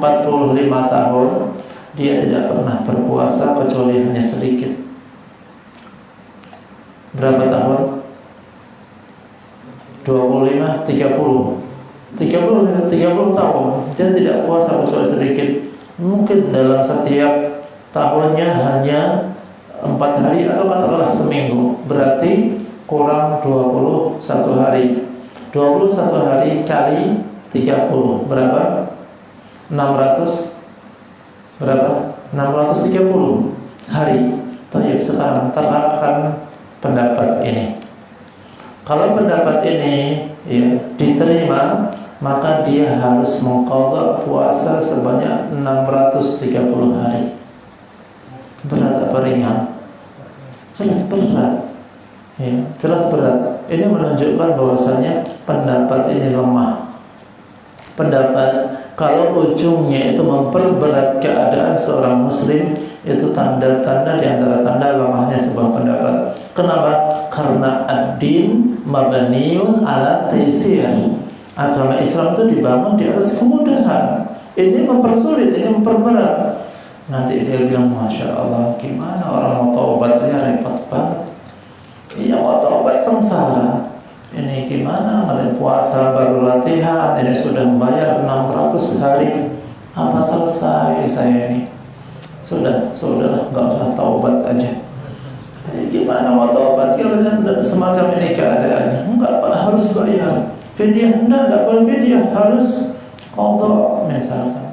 tahun dia tidak pernah berpuasa kecuali hanya sedikit. Berapa tahun? 25, 30 tahun dia tidak puasa kecuali sedikit. Mungkin dalam setiap tahunnya hanya 4 hari atau katakanlah seminggu, berarti kurang 21 hari. 21 hari kali 30 berapa? 630 hari. Tapi sekarang terapkan pendapat ini. Kalau pendapat ini diterima, maka dia harus mengqadha puasa sebanyak 630 hari. Berat apa ringan? Jelas berat. Jelas berat. Ini menunjukkan bahwasanya pendapat ini lemah. Pendapat kalau ujungnya itu memperberat keadaan seorang muslim, itu tanda-tanda di antara tanda lemahnya sebuah pendapat. Kenapa? Karena ad-din mabniun ala taisir. Agama Islam itu dibangun di atas kemudahan. Ini mempersulit, ini memperberat. Nanti dia bilang, Masya Allah, gimana orang mau taubat aja repot banget. Iya, mau tobat sengsara. Ini gimana? Ada puasa baru latihan, ini sudah membayar 600 hari. Apa selesai saya ini? Sudahlah, nggak usah taubat aja. Jadi gimana mau taubat kalau semacam ini keadaannya? Enggak, harus bayar. Fidyah enggak boleh fidyah, harus qadha misalkan.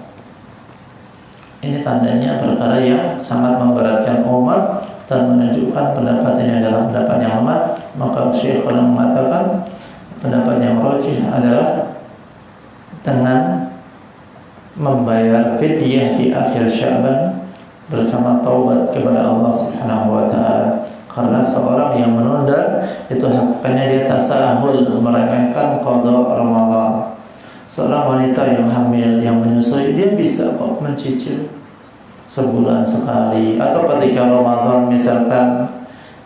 Ini tandanya perkara yang sangat memberatkan umat dan menunjukkan pendapat ini adalah pendapat yang lemah. Maka Syekh mengatakan pendapat yang rajih adalah dengan membayar fidyah di akhir Sya'ban bersama taubat kepada Allah Subhanahu wa taala. Karena seorang yang menunda itu hakikatnya dia tasahul, meremehkan qada Ramadan. Seorang wanita yang hamil, yang menyusui, dia bisa kok mencicil sebulan sekali, atau ketika Ramadan misalkan,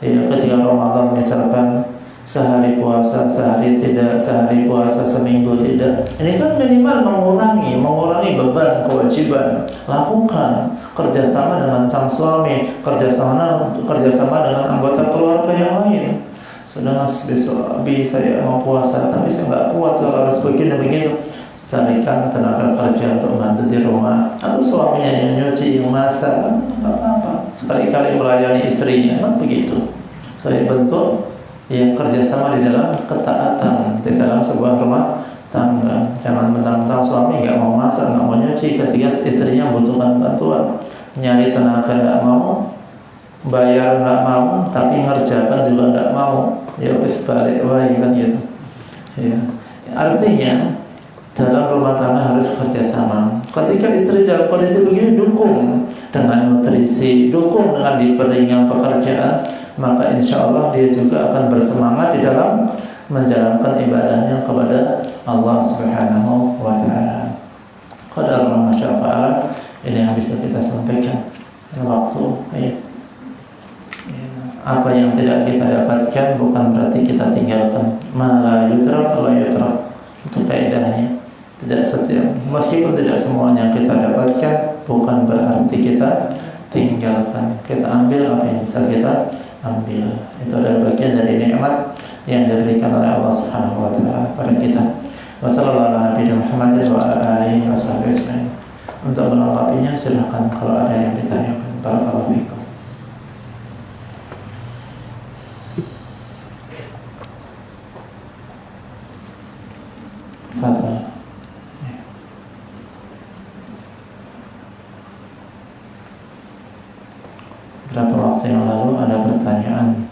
ya, ketika Ramadan misalkan sehari puasa, sehari tidak, sehari puasa, seminggu tidak. Ini kan minimal mengurangi beban kewajiban. Lakukan kerjasama dengan sang suami, kerjasama dengan anggota keluarga yang lain. Sudah mas, besok saya mau puasa, tapi saya nggak kuat kalau harus begini. Carikan tenaga kerja untuk bantu di rumah, atau suaminya yang nyuci, yang masak, nggak apa-apa. Sekali-kali melayani istrinya, kan begitu. Saya bentuk yang kerjasama di dalam ketaatan di dalam sebuah rumah tangga. Jangan mentang-mentang suami nggak mau masak, nggak mau nyuci, ketika istrinya membutuhkan bantuan, nyari tenaga nggak mau, bayar nggak mau, tapi ngerjakan juga nggak mau. Ya wis balik wae kan gitu. Ya. Artinya dalam rumah tangga harus kerjasama. Ketika istri dalam kondisi begini, dukung dengan nutrisi, dukung dengan diberinya pekerjaan, maka insya Allah dia juga akan bersemangat di dalam menjalankan ibadahnya kepada Allah Subhanahu wa taala. Qadarullah masya Allah, ini yang bisa kita sampaikan. Waktu ya. Apa yang tidak kita dapatkan bukan berarti kita tinggalkan. Ma la yudrak la yutrak. Itu kaidahnya. Tidak setiap, meskipun tidak semuanya kita dapatkan, bukan berarti kita tinggalkan. Kita ambil apa yang bisa kita ambil. Itu adalah bagian dari nikmat yang diberikan oleh Allah Subhanahu wa taala pada kita. Wassallallahu ala Muhammad wa ala alihi wasallam. Untuk melengkapinya silakan kalau ada yang ditanyakan. Barakallahu fiikum. Fadhal. Beberapa waktu yang lalu ada pertanyaan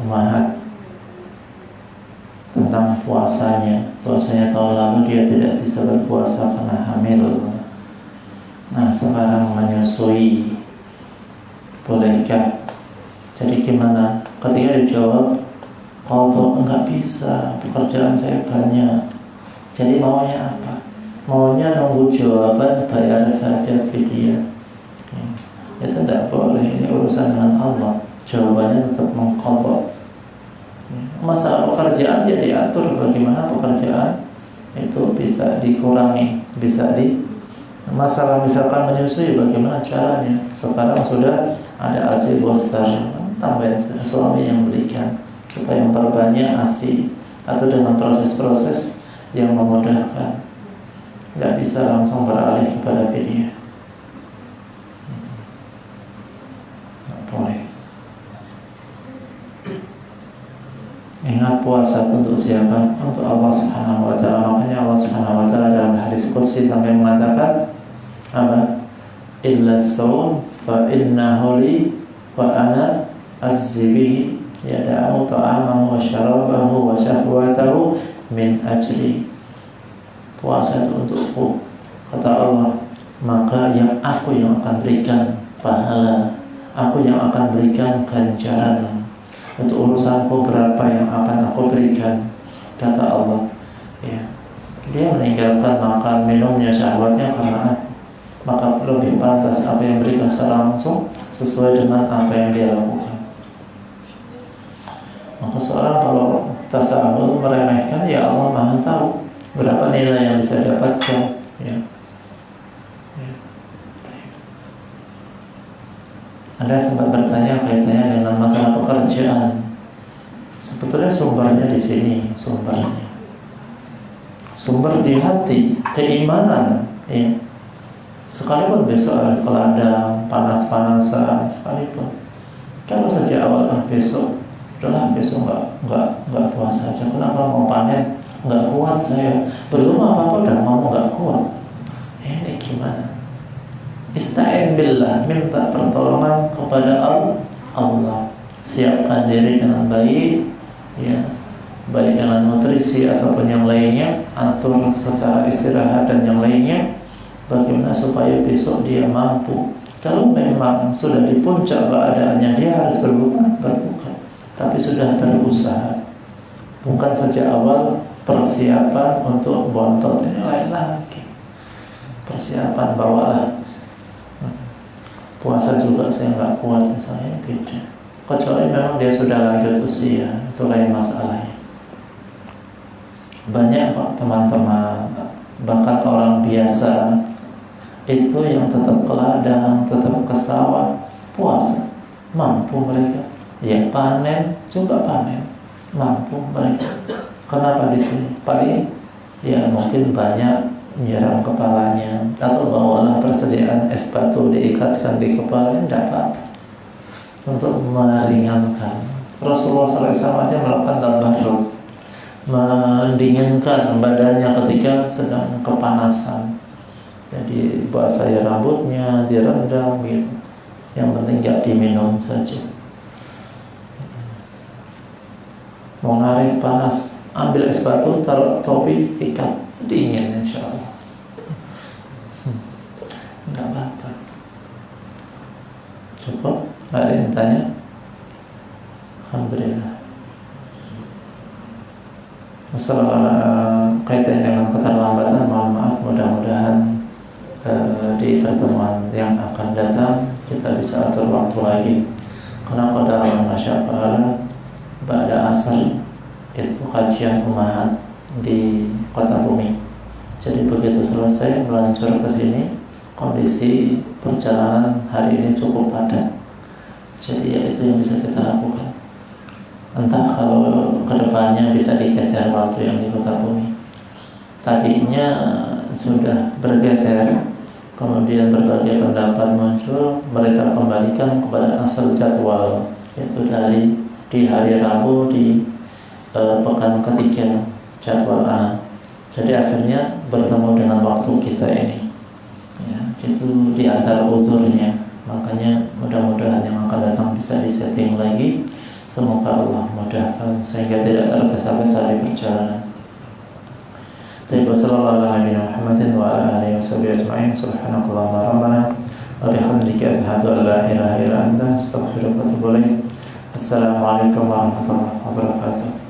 Umahat tentang puasanya. Puasanya tahun lalu dia tidak bisa berpuasa karena hamil. Nah sekarang menyusui, bolehkah? Jadi gimana? Ketika dijawab, kalau enggak bisa, pekerjaan saya banyak. Jadi maunya apa? Maunya nunggu jawaban, bayar saja fidyah. Itu tidak boleh, ini urusan dengan Allah. Jawabannya tetap mengqadha. Masalah pekerjaan jadi diatur bagaimana pekerjaan itu bisa dikurangi, bisa masalah misalkan menyusui bagaimana caranya. Sekarang sudah ada ASI booster, tambahin suami yang belikan supaya memperbanyak ASI atau dengan proses-proses yang memudahkan. Tidak bisa langsung beralih kepada fidyah. Boleh. Ingat puasa untuk siapa? Untuk Allah Subhanahu wa taala. Makanya Allah Subhanahu wa taala dalam hadis qudsi sampai mengatakan apa? Illa shaum fa innahu li wa ana azzibi yada'u ta'amahu wa syarabahu wa syahwatahu min ajli. Puasa itu untukku, kata Allah, maka yang aku yang akan berikan pahala, aku yang akan berikan ganjaran. Untuk urusanku berapa yang akan aku berikan, kata Allah. Ya. Dia meninggalkan makan minumnya, syahwatnya karena maka lebih pantas apa yang berikan secara langsung sesuai dengan apa yang dia lakukan. Maka seorang kalau tasawuf meremehkan, ya Allah Maha tahu berapa nilai yang bisa dapatkan. Ya. Anda sempat bertanya kaitannya dengan masalah pekerjaan. Sebetulnya sumbernya di sini, sumber di hati, keimanan, ya. Sekalipun besok ada keladang, panas-panasan, sekalipun, kalau sejak awal besok, udahlah besok nggak puasa aja. Kenapa mau panen? Nggak kuat saya. Belum apa-apa udah mau nggak kuat. Ini gimana? Ista'in billah, minta pertolongan kepada Allah. Siapkan diri dengan baik, ya, baik dengan nutrisi ataupun yang lainnya, atur secara istirahat dan yang lainnya, bagaimana supaya besok dia mampu. Kalau memang sudah di puncak keadaannya, dia harus berbuka, tapi sudah berusaha. Bukan sejak awal persiapan untuk bontot, ini lain lagi. Persiapan bawalah. Puasa juga saya nggak kuat misalnya, beda. Kecuali memang dia sudah lanjut usia, itu lain masalahnya. Banyak Pak teman-teman, bahkan orang biasa itu yang tetap ke ladang, tetap ke sawah, puasa, mampu mereka. Ya panen juga panen, mampu mereka. Kenapa di sini? Paling ya mungkin banyak nyiram kepalanya, atau bawalah persediaan es batu diikatkan di kepala, tidak apa-apa, untuk meringankan. Rasulullah SAW aja melakukan tabarruk, mendinginkan badannya ketika sedang kepanasan. Jadi basah rambutnya, direndam gitu. Yang penting gak diminum saja. Mau narik panas, ambil es batu, taruh topi, ikat, dingin insya Allah. Enggak apa-apa. Cukup? Nggak ada yang tanya? Alhamdulillah. Masalah kaitan dengan keterlambatan, mohon maaf. Mudah-mudahan di pertemuan yang akan datang kita bisa atur waktu lagi. Karena qadar masyaallah pada asal itu kajian umahat di Kota Bumi. Jadi begitu selesai meluncur ke sini, kondisi perjalanan hari ini cukup padat. Jadi ya itu yang bisa kita lakukan. Entah kalau kedepannya bisa digeser waktu yang di Kota Bumi. Tadinya sudah bergeser, kemudian berbagai pendapat muncul, mereka kembalikan kepada asal jadwal, yaitu di hari Rabu di pekan ketiga jadwal A. Jadi akhirnya bertemu dengan waktu kita ini. Ya, itu di antara uzurnya. Makanya mudah-mudahan yang akan datang bisa disetting lagi. Semoga Allah mudahkan sehingga tidak tergesa-gesa di perjalanan. Sallallahu alaihi Muhammadin wa ala alihi washabihi ajma'in. Subhanakallahumma rabbana wa bihamdika asyhadu an la ilaha illa anta astaghfiruka wa atubu ilaik. Assalamualaikum warahmatullahi wabarakatuh.